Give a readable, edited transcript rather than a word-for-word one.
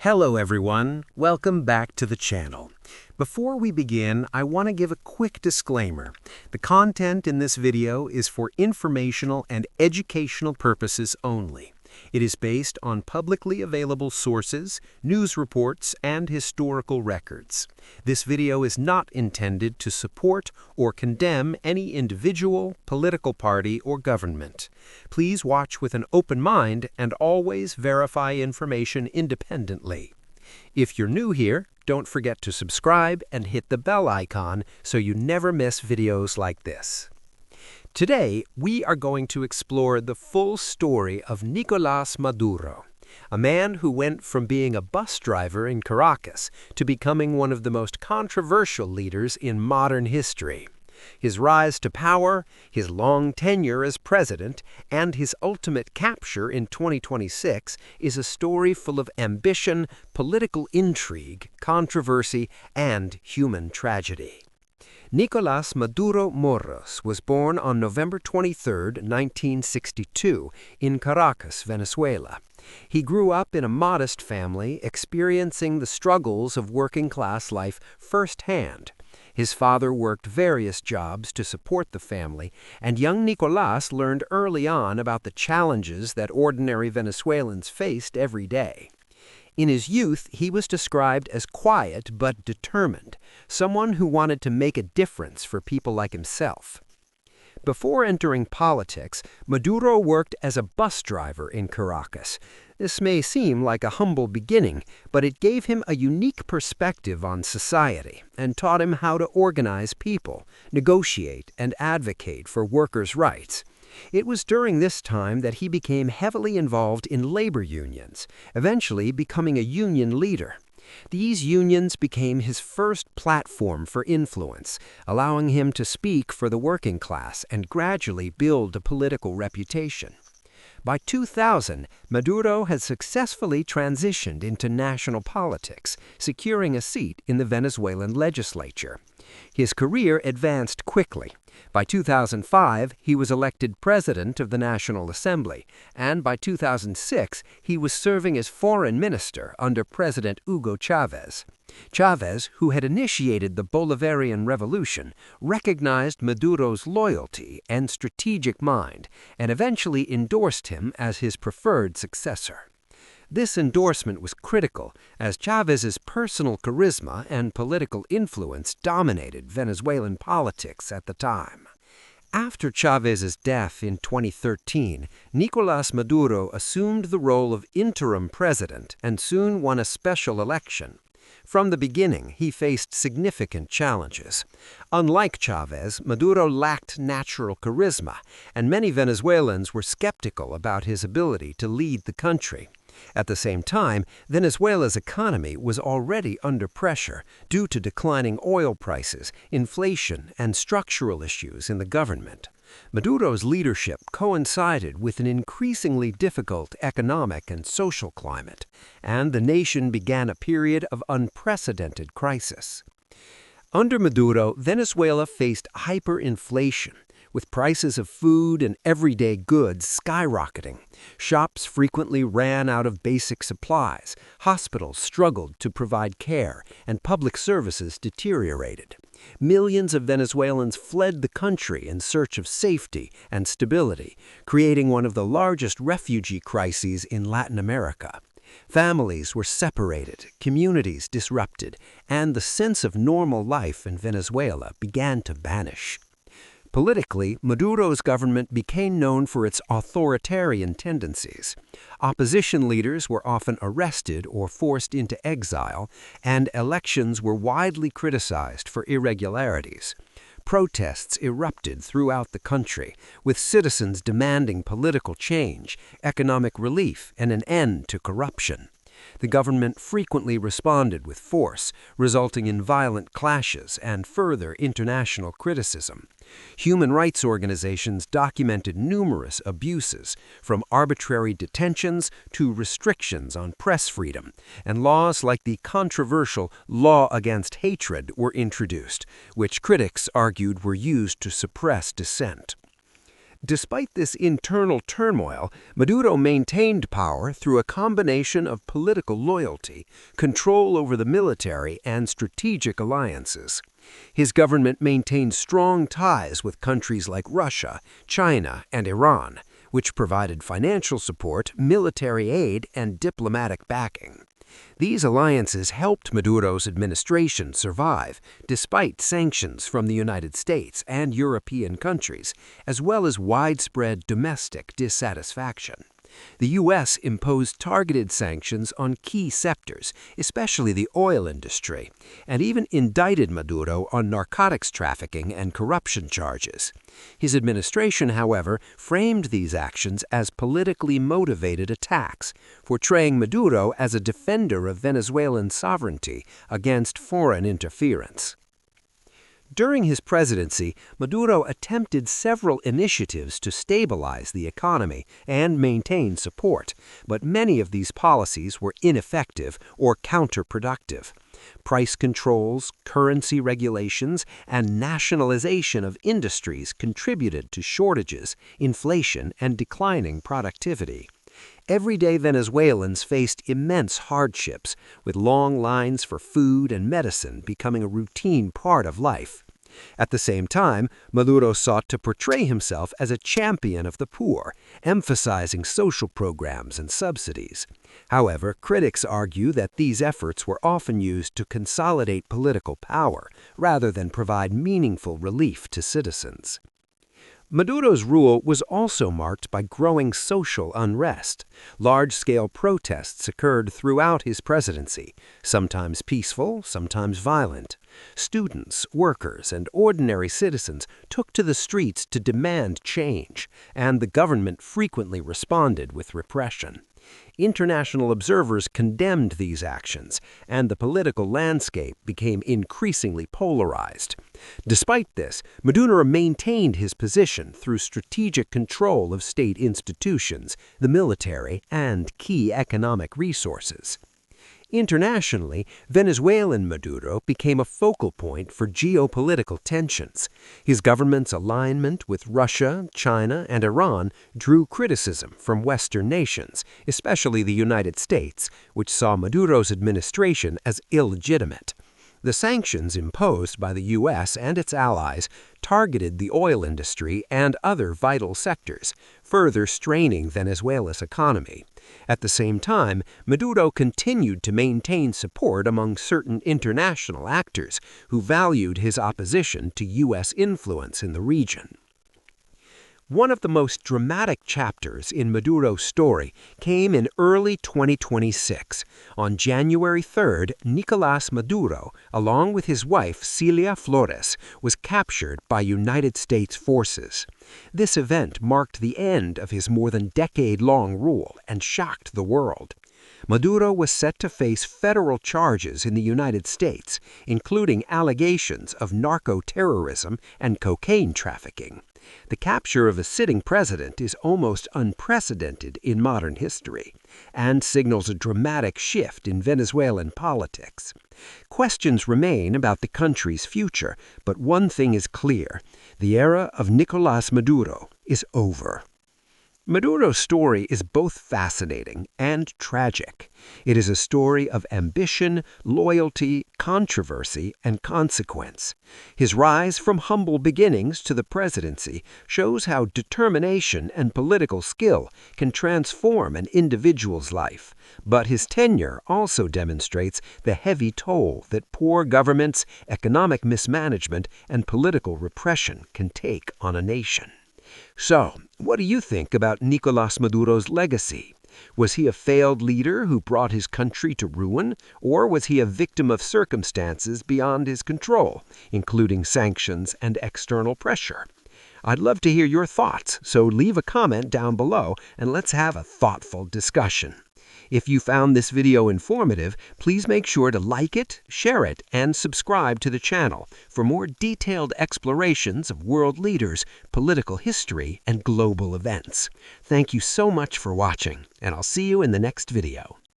Hello everyone, welcome back to the channel. Before we begin, I want to give a quick disclaimer. The content in this video is for informational and educational purposes only. It is based on publicly available sources, news reports, and historical records. This video is not intended to support or condemn any individual, political party, or government. Please watch with an open mind and always verify information independently. If you're new here, don't forget to subscribe and hit the bell icon so you never miss videos like this. Today, we are going to explore the full story of Nicolás Maduro, a man who went from being a bus driver in Caracas to becoming one of the most controversial leaders in modern history. His rise to power, his long tenure as president, and his ultimate capture in 2026 is a story full of ambition, political intrigue, controversy, and human tragedy. Nicolás Maduro Moros was born on November 23, 1962, in Caracas, Venezuela. He grew up in a modest family, experiencing the struggles of working-class life firsthand. His father worked various jobs to support the family, and young Nicolás learned early on about the challenges that ordinary Venezuelans faced every day. In his youth, he was described as quiet but determined, someone who wanted to make a difference for people like himself. Before entering politics, Maduro worked as a bus driver in Caracas. This may seem like a humble beginning, but it gave him a unique perspective on society and taught him how to organize people, negotiate, and advocate for workers' rights. It was during this time that he became heavily involved in labor unions, eventually becoming a union leader. These unions became his first platform for influence, allowing him to speak for the working class and gradually build a political reputation. By 2000, Maduro had successfully transitioned into national politics, securing a seat in the Venezuelan legislature. His career advanced quickly. By 2005, he was elected president of the National Assembly, and by 2006, he was serving as foreign minister under President Hugo Chavez. Chavez, who had initiated the Bolivarian Revolution, recognized Maduro's loyalty and strategic mind, and eventually endorsed him as his preferred successor. This endorsement was critical, as Chavez's personal charisma and political influence dominated Venezuelan politics at the time. After Chavez's death in 2013, Nicolás Maduro assumed the role of interim president and soon won a special election. From the beginning, he faced significant challenges. Unlike Chavez, Maduro lacked natural charisma, and many Venezuelans were skeptical about his ability to lead the country. At the same time, Venezuela's economy was already under pressure due to declining oil prices, inflation, and structural issues in the government. Maduro's leadership coincided with an increasingly difficult economic and social climate, and the nation began a period of unprecedented crisis. Under Maduro, Venezuela faced hyperinflation, with prices of food and everyday goods skyrocketing. Shops frequently ran out of basic supplies, hospitals struggled to provide care, and public services deteriorated. Millions of Venezuelans fled the country in search of safety and stability, creating one of the largest refugee crises in Latin America. Families were separated, communities disrupted, and the sense of normal life in Venezuela began to vanish. Politically, Maduro's government became known for its authoritarian tendencies. Opposition leaders were often arrested or forced into exile, and elections were widely criticized for irregularities. Protests erupted throughout the country, with citizens demanding political change, economic relief, and an end to corruption. The government frequently responded with force, resulting in violent clashes and further international criticism. Human rights organizations documented numerous abuses, from arbitrary detentions to restrictions on press freedom, and laws like the controversial Law Against Hatred were introduced, which critics argued were used to suppress dissent. Despite this internal turmoil, Maduro maintained power through a combination of political loyalty, control over the military, and strategic alliances. His government maintained strong ties with countries like Russia, China, and Iran, which provided financial support, military aid, and diplomatic backing. These alliances helped Maduro's administration survive, despite sanctions from the United States and European countries, as well as widespread domestic dissatisfaction. The U.S. imposed targeted sanctions on key sectors, especially the oil industry, and even indicted Maduro on narcotics trafficking and corruption charges. His administration, however, framed these actions as politically motivated attacks, portraying Maduro as a defender of Venezuelan sovereignty against foreign interference. During his presidency, Maduro attempted several initiatives to stabilize the economy and maintain support, but many of these policies were ineffective or counterproductive. Price controls, currency regulations, and nationalization of industries contributed to shortages, inflation, and declining productivity. Everyday Venezuelans faced immense hardships, with long lines for food and medicine becoming a routine part of life. At the same time, Maduro sought to portray himself as a champion of the poor, emphasizing social programs and subsidies. However, critics argue that these efforts were often used to consolidate political power rather than provide meaningful relief to citizens. Maduro's rule was also marked by growing social unrest. Large-scale protests occurred throughout his presidency, sometimes peaceful, sometimes violent. Students, workers, and ordinary citizens took to the streets to demand change, and the government frequently responded with repression. International observers condemned these actions, and the political landscape became increasingly polarized. Despite this, Maduro maintained his position through strategic control of state institutions, the military, and key economic resources. Internationally, Venezuelan Maduro became a focal point for geopolitical tensions. His government's alignment with Russia, China, and Iran drew criticism from Western nations, especially the United States, which saw Maduro's administration as illegitimate. The sanctions imposed by the U.S. and its allies targeted the oil industry and other vital sectors, further straining Venezuela's economy. At the same time, Maduro continued to maintain support among certain international actors who valued his opposition to U.S. influence in the region. One of the most dramatic chapters in Maduro's story came in early 2026. On January 3rd, Nicolás Maduro, along with his wife Celia Flores, was captured by United States forces. This event marked the end of his more than decade-long rule and shocked the world. Maduro was set to face federal charges in the United States, including allegations of narco-terrorism and cocaine trafficking. The capture of a sitting president is almost unprecedented in modern history and signals a dramatic shift in Venezuelan politics. Questions remain about the country's future, but one thing is clear: the era of Nicolás Maduro is over. Maduro's story is both fascinating and tragic. It is a story of ambition, loyalty, controversy, and consequence. His rise from humble beginnings to the presidency shows how determination and political skill can transform an individual's life. But his tenure also demonstrates the heavy toll that poor governments, economic mismanagement, and political repression can take on a nation. So, what do you think about Nicolás Maduro's legacy? Was he a failed leader who brought his country to ruin, or was he a victim of circumstances beyond his control, including sanctions and external pressure? I'd love to hear your thoughts, so leave a comment down below and let's have a thoughtful discussion. If you found this video informative, please make sure to like it, share it, and subscribe to the channel for more detailed explorations of world leaders, political history, and global events. Thank you so much for watching, and I'll see you in the next video.